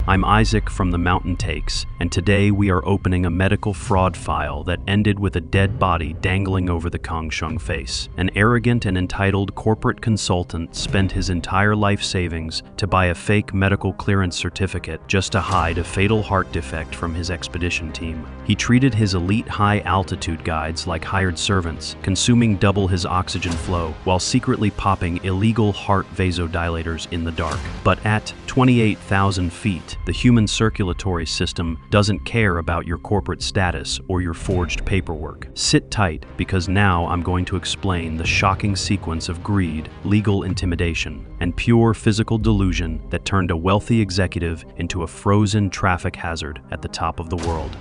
I'm Isaac from the Mountain Takes, and today we are opening a medical fraud file that ended with a dead body dangling over the Kangshung face. An arrogant and entitled corporate consultant spent his entire life savings to buy a fake medical clearance certificate just to hide a fatal heart defect from his expedition team. He treated his elite high-altitude guides like hired servants, consuming double his oxygen flow while secretly popping illegal heart vasodilators in the dark. But at 28,000 feet, the human circulatory system doesn't care about your corporate status or your forged paperwork. Sit tight, because now I'm going to explain the shocking sequence of greed, legal intimidation, and pure physical delusion that turned a wealthy executive into a frozen traffic hazard at the top of the world.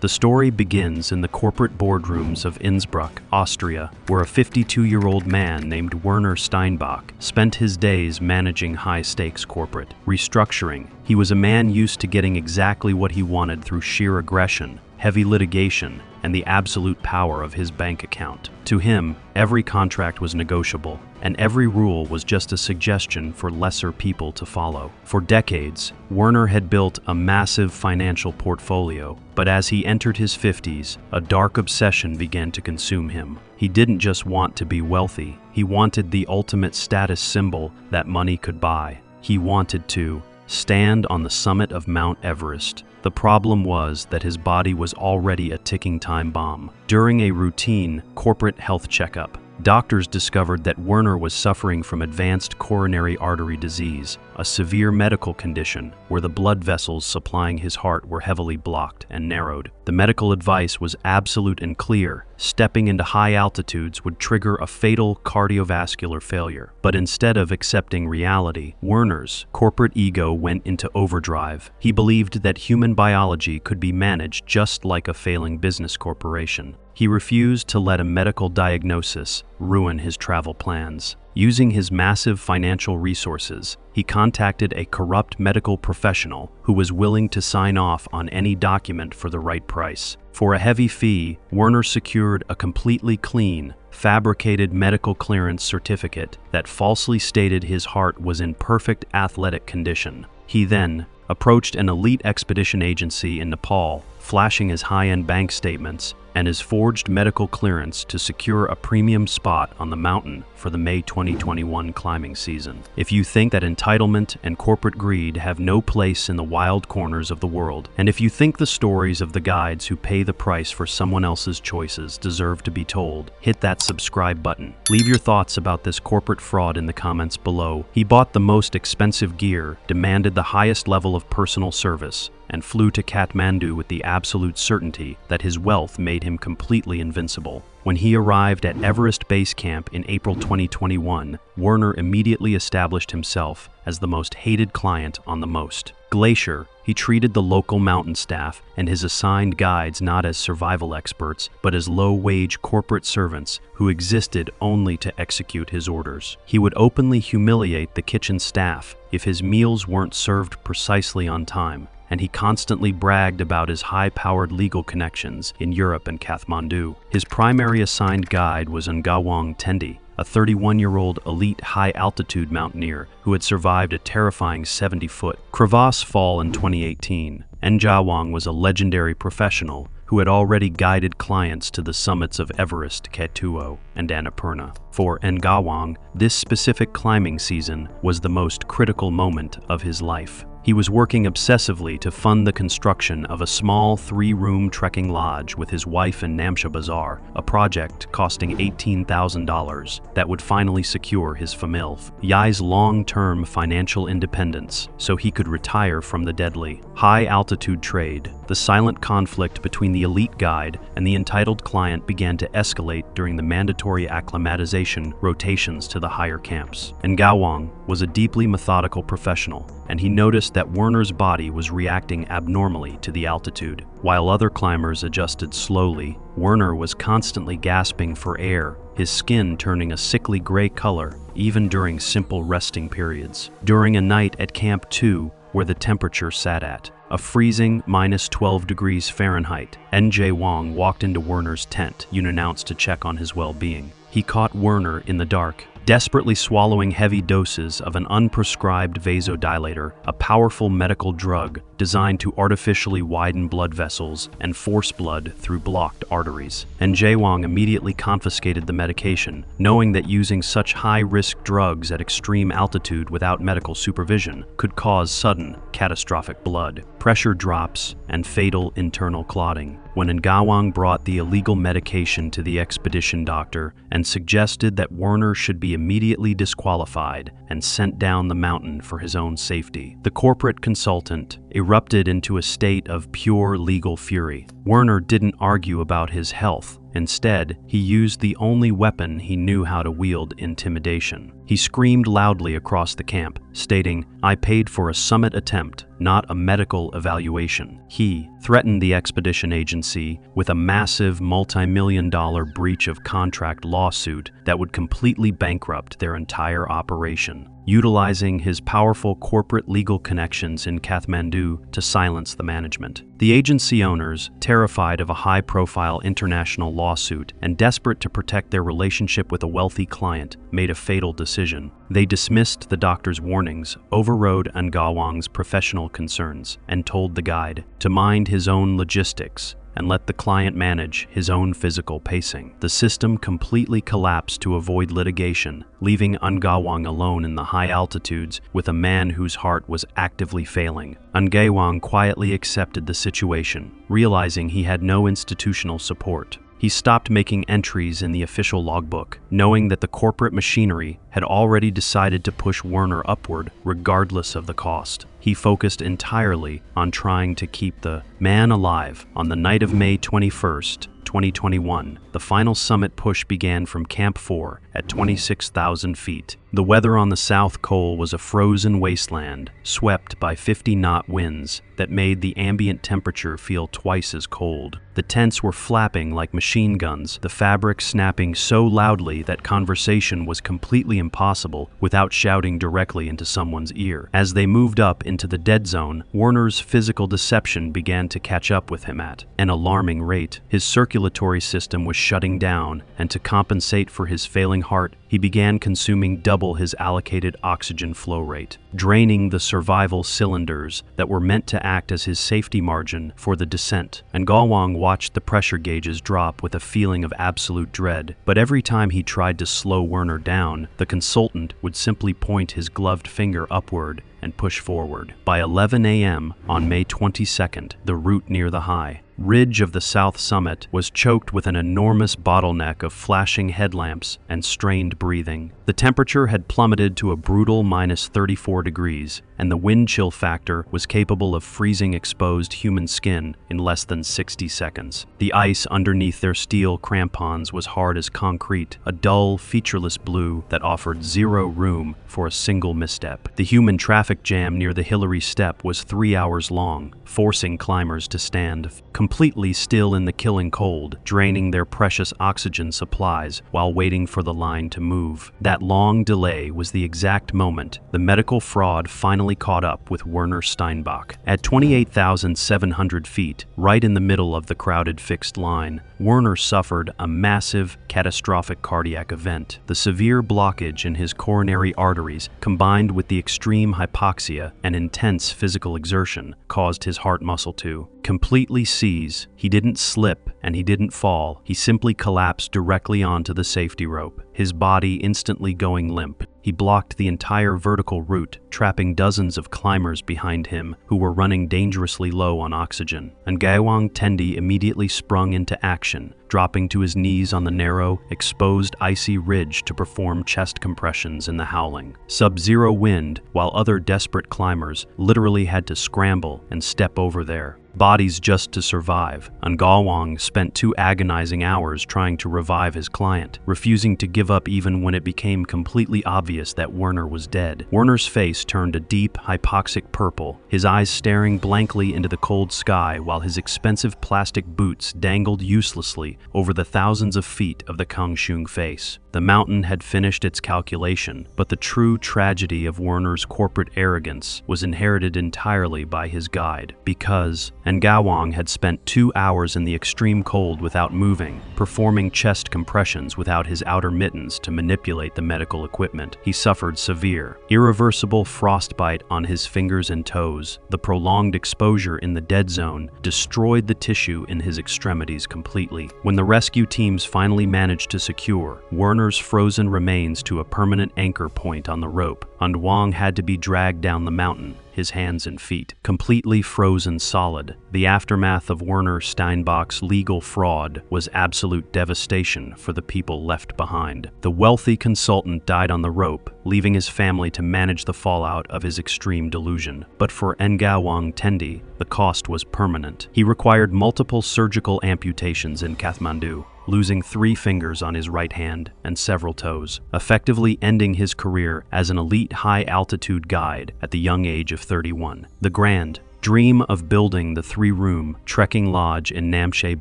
The story begins in the corporate boardrooms of Innsbruck, Austria, where a 52-year-old man named Werner Steinbach spent his days managing high-stakes corporate restructuring. He was a man used to getting exactly what he wanted through sheer aggression, heavy litigation, and the absolute power of his bank account. To him, every contract was negotiable, and every rule was just a suggestion for lesser people to follow. For decades, Werner had built a massive financial portfolio, but as he entered his 50s, a dark obsession began to consume him. He didn't just want to be wealthy, he wanted the ultimate status symbol that money could buy. He wanted to stand on the summit of Mount Everest. The problem was that his body was already a ticking time bomb. During a routine corporate health checkup, doctors discovered that Werner was suffering from advanced coronary artery disease, a severe medical condition where the blood vessels supplying his heart were heavily blocked and narrowed. The medical advice was absolute and clear: stepping into high altitudes would trigger a fatal cardiovascular failure. But instead of accepting reality, Werner's corporate ego went into overdrive. He believed that human biology could be managed just like a failing business corporation. He refused to let a medical diagnosis ruin his travel plans. Using his massive financial resources, he contacted a corrupt medical professional who was willing to sign off on any document for the right price. For a heavy fee, Werner secured a completely clean, fabricated medical clearance certificate that falsely stated his heart was in perfect athletic condition. He then approached an elite expedition agency in Nepal, flashing his high-end bank statements and his forged medical clearance to secure a premium spot on the mountain for the May 2021 climbing season. If you think that entitlement and corporate greed have no place in the wild corners of the world, and if you think the stories of the guides who pay the price for someone else's choices deserve to be told, hit that subscribe button. Leave your thoughts about this corporate fraud in the comments below. He bought the most expensive gear, demanded the highest level of personal service, and flew to Kathmandu with the absolute certainty that his wealth made him completely invincible. When he arrived at Everest Base Camp in April 2021, Werner immediately established himself as the most hated client on the most Glacier. He treated the local mountain staff and his assigned guides not as survival experts, but as low-wage corporate servants who existed only to execute his orders. He would openly humiliate the kitchen staff if his meals weren't served precisely on time, and he constantly bragged about his high-powered legal connections in Europe and Kathmandu. His primary assigned guide was Ngawang Tendi, a 31-year-old elite high-altitude mountaineer who had survived a terrifying 70-foot crevasse fall in 2018. Ngawang was a legendary professional who had already guided clients to the summits of Everest, K2O, and Annapurna. For Ngawang, this specific climbing season was the most critical moment of his life. He was working obsessively to fund the construction of a small 3-room trekking lodge with his wife in Namche Bazaar, a project costing $18,000 that would finally secure his familv Yai's long-term financial independence so he could retire from the deadly, high-altitude trade. The silent conflict between the elite guide and the entitled client began to escalate during the mandatory acclimatization rotations to the higher camps. Ngawang was a deeply methodical professional, and he noticed that Werner's body was reacting abnormally to the altitude. While other climbers adjusted slowly, Werner was constantly gasping for air, his skin turning a sickly gray color even during simple resting periods. During a night at Camp 2, where the temperature sat at a freezing -12 degrees Fahrenheit, NJ Wang walked into Werner's tent, unannounced, to check on his well-being. He caught Werner in the dark, desperately swallowing heavy doses of an unprescribed vasodilator, a powerful medical drug designed to artificially widen blood vessels and force blood through blocked arteries. And Jaewang immediately confiscated the medication, knowing that using such high-risk drugs at extreme altitude without medical supervision could cause sudden, catastrophic blood pressure drops and fatal internal clotting. When Ngawang brought the illegal medication to the expedition doctor and suggested that Werner should be immediately disqualified and sent down the mountain for his own safety, the corporate consultant erupted into a state of pure legal fury. Werner didn't argue about his health. Instead, he used the only weapon he knew how to wield: intimidation. He screamed loudly across the camp, stating, "I paid for a summit attempt, not a medical evaluation." He threatened the expedition agency with a massive multi-million-dollar breach of contract lawsuit that would completely bankrupt their entire operation, utilizing his powerful corporate legal connections in Kathmandu to silence the management. The agency owners, terrified of a high-profile international lawsuit and desperate to protect their relationship with a wealthy client, made a fatal decision. They dismissed the doctor's warnings, overrode Ngawang's professional concerns, and told the guide to mind his own logistics and let the client manage his own physical pacing. The system completely collapsed to avoid litigation, leaving Ngawang alone in the high altitudes with a man whose heart was actively failing. Ngawang quietly accepted the situation, realizing he had no institutional support. He stopped making entries in the official logbook, knowing that the corporate machinery had already decided to push Werner upward regardless of the cost. He focused entirely on trying to keep the man alive. On the night of May 21st, 2021, the final summit push began from Camp 4 at 26,000 feet. The weather on the South Col was a frozen wasteland, swept by 50-knot winds that made the ambient temperature feel twice as cold. The tents were flapping like machine guns, the fabric snapping so loudly that conversation was completely impossible without shouting directly into someone's ear. As they moved up into the dead zone, Werner's physical deception began to catch up with him at an alarming rate. His circulatory system was shutting down, and to compensate for his failing heart, he began consuming double his allocated oxygen flow rate, draining the survival cylinders that were meant to act as his safety margin for the descent. Ngawang watched the pressure gauges drop with a feeling of absolute dread, but every time he tried to slow Werner down, the consultant would simply point his gloved finger upward and push forward. By 11 a.m. on May 22nd, the route near the high ridge of the South Summit was choked with an enormous bottleneck of flashing headlamps and strained breathing. The temperature had plummeted to a brutal -34 degrees, and the wind chill factor was capable of freezing exposed human skin in less than 60 seconds. The ice underneath their steel crampons was hard as concrete, a dull, featureless blue that offered zero room for a single misstep. The human traffic jam near the Hillary Step was 3 hours long, forcing climbers to stand completely still in the killing cold, draining their precious oxygen supplies while waiting for the line to move. That long delay was the exact moment the medical fraud finally caught up with Werner Steinbach. At 28,700 feet, right in the middle of the crowded fixed line, Werner suffered a massive, catastrophic cardiac event. The severe blockage in his coronary arteries, combined with the extreme hypoxia and intense physical exertion, caused his heart muscle to completely seize. He didn't slip and he didn't fall. He simply collapsed directly onto the safety rope, his body instantly going limp. He blocked the entire vertical route, trapping dozens of climbers behind him who were running dangerously low on oxygen. Ngawang Tendi immediately sprung into action, dropping to his knees on the narrow, exposed icy ridge to perform chest compressions in the howling sub-zero wind, while other desperate climbers literally had to scramble and step over their bodies just to survive. Ngawang spent 2 agonizing hours trying to revive his client, refusing to give up even when it became completely obvious that Werner was dead. Werner's face turned a deep, hypoxic purple, his eyes staring blankly into the cold sky while his expensive plastic boots dangled uselessly over the thousands of feet of the Kangshung face. The mountain had finished its calculation, but the true tragedy of Werner's corporate arrogance was inherited entirely by his guide, because Ngawang had spent 2 hours in the extreme cold without moving, performing chest compressions without his outer mittens to manipulate the medical equipment. He suffered severe, irreversible frostbite on his fingers and toes. The prolonged exposure in the dead zone destroyed the tissue in his extremities completely. When the rescue teams finally managed to secure Werner's frozen remains to a permanent anchor point on the rope, Wang had to be dragged down the mountain, his hands and feet completely frozen solid. The aftermath of Werner Steinbach's legal fraud was absolute devastation for the people left behind. The wealthy consultant died on the rope, leaving his family to manage the fallout of his extreme delusion. But for Ngawang Tendi, the cost was permanent. He required multiple surgical amputations in Kathmandu, losing 3 fingers on his right hand and several toes, effectively ending his career as an elite high-altitude guide at the young age of 31. The grand dream of building the 3-room trekking lodge in Namche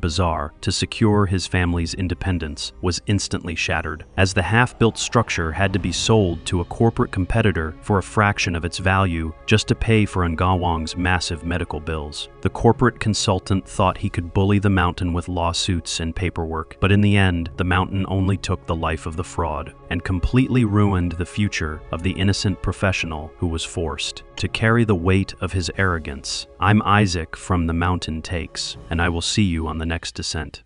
Bazaar to secure his family's independence was instantly shattered, as the half-built structure had to be sold to a corporate competitor for a fraction of its value just to pay for Ngawang's massive medical bills. The corporate consultant thought he could bully the mountain with lawsuits and paperwork, but in the end, the mountain only took the life of the fraud and completely ruined the future of the innocent professional who was forced to carry the weight of his arrogance. I'm Isaac from The Mountain Takes, and I will see you on the next descent.